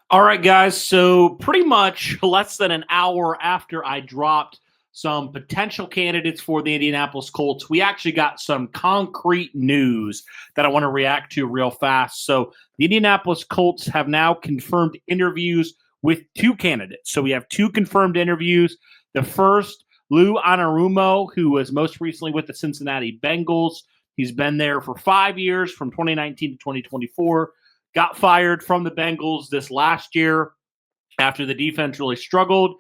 All right, guys. So, pretty much less than an hour after I dropped some potential candidates for the Indianapolis Colts, we actually got some concrete news that I want to react to real fast. So, the Indianapolis Colts have now confirmed interviews with two candidates. So, we have two confirmed interviews. The first, Lou Anarumo, who was most recently with the Cincinnati Bengals. He's been there for 5 years from 2019 to 2024. Got fired from the Bengals this last year after the defense really struggled.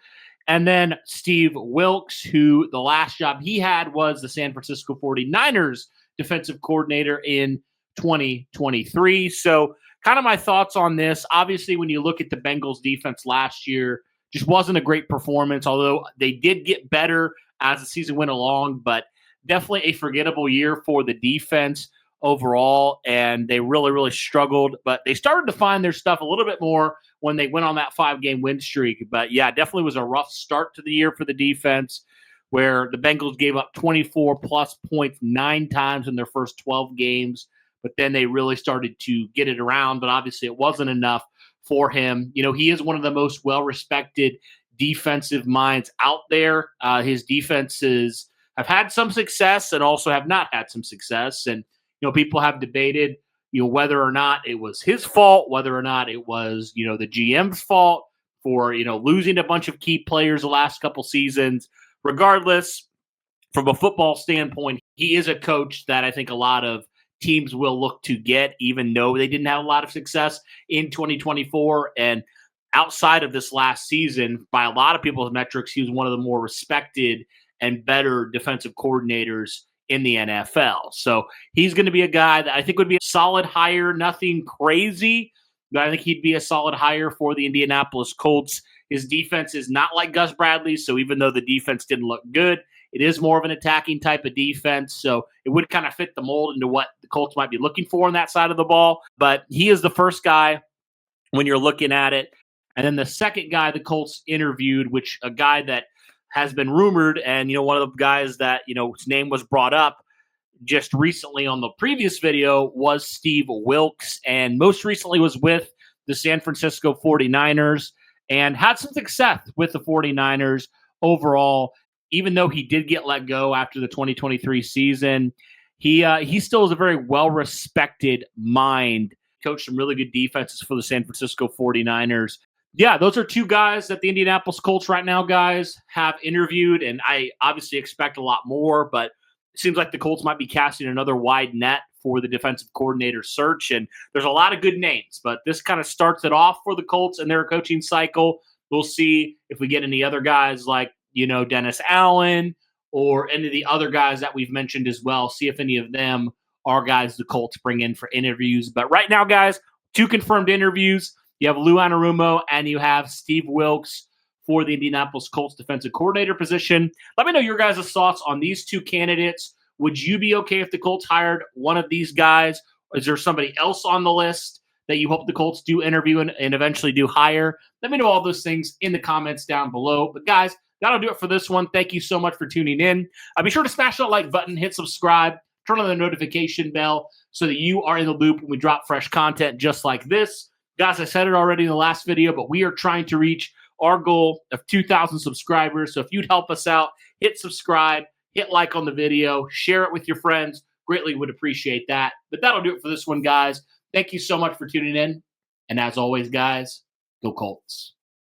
And then Steve Wilks, who the last job he had was the San Francisco 49ers defensive coordinator in 2023. So, kind of my thoughts on this. Obviously, when you look at the Bengals defense last year, just wasn't a great performance, although they did get better as the season went along, but definitely a forgettable year for the defense overall, and they really, really struggled. But they started to find their stuff a little bit more when they went on that 5-game win streak. But yeah, definitely was a rough start to the year for the defense, where the Bengals gave up 24 plus points 9 times in their first 12 games. But then they really started to get it around. But obviously, it wasn't enough for him. You know, he is one of the most well respected defensive minds out there. His defenses have had some success and also have not had some success. And people have debated, whether or not it was his fault, whether or not it was, the GM's fault for, losing a bunch of key players the last couple seasons. Regardless, from a football standpoint, he is a coach that I think a lot of teams will look to get, even though they didn't have a lot of success in 2024. And outside of this last season, by a lot of people's metrics, he was one of the more respected and better defensive coordinators in the NFL. So he's going to be a guy that I think would be a solid hire, nothing crazy, but I think he'd be a solid hire for the Indianapolis Colts. His defense is not like Gus Bradley, so even though the defense didn't look good, it is more of an attacking type of defense, so it would kind of fit the mold into what the Colts might be looking for on that side of the ball. But he is the first guy when you're looking at it. And then the second guy the Colts interviewed, which a guy that has been rumored, and one of the guys that his name was brought up just recently on the previous video was Steve Wilks, and most recently was with the San Francisco 49ers and had some success with the 49ers overall. Even though he did get let go after the 2023 season, he still is a very well-respected mind. Coached some really good defenses for the San Francisco 49ers. Yeah, those are two guys that the Indianapolis Colts right now, guys, have interviewed, and I obviously expect a lot more, but it seems like the Colts might be casting another wide net for the defensive coordinator search, and there's a lot of good names, but this kind of starts it off for the Colts and their coaching cycle. We'll see if we get any other guys like, Dennis Allen or any of the other guys that we've mentioned as well, see if any of them are guys the Colts bring in for interviews. But right now, guys, two confirmed interviews. You have Lou Anarumo and you have Steve Wilks for the Indianapolis Colts defensive coordinator position. Let me know your guys' thoughts on these two candidates. Would you be okay if the Colts hired one of these guys? Is there somebody else on the list that you hope the Colts do interview and eventually do hire? Let me know all those things in the comments down below. But guys, that'll do it for this one. Thank you so much for tuning in. Be sure to smash that like button, hit subscribe, turn on the notification bell so that you are in the loop when we drop fresh content just like this. Guys, I said it already in the last video, but we are trying to reach our goal of 2,000 subscribers. So if you'd help us out, hit subscribe, hit like on the video, share it with your friends. Greatly would appreciate that. But that'll do it for this one, guys. Thank you so much for tuning in. And as always, guys, go Colts.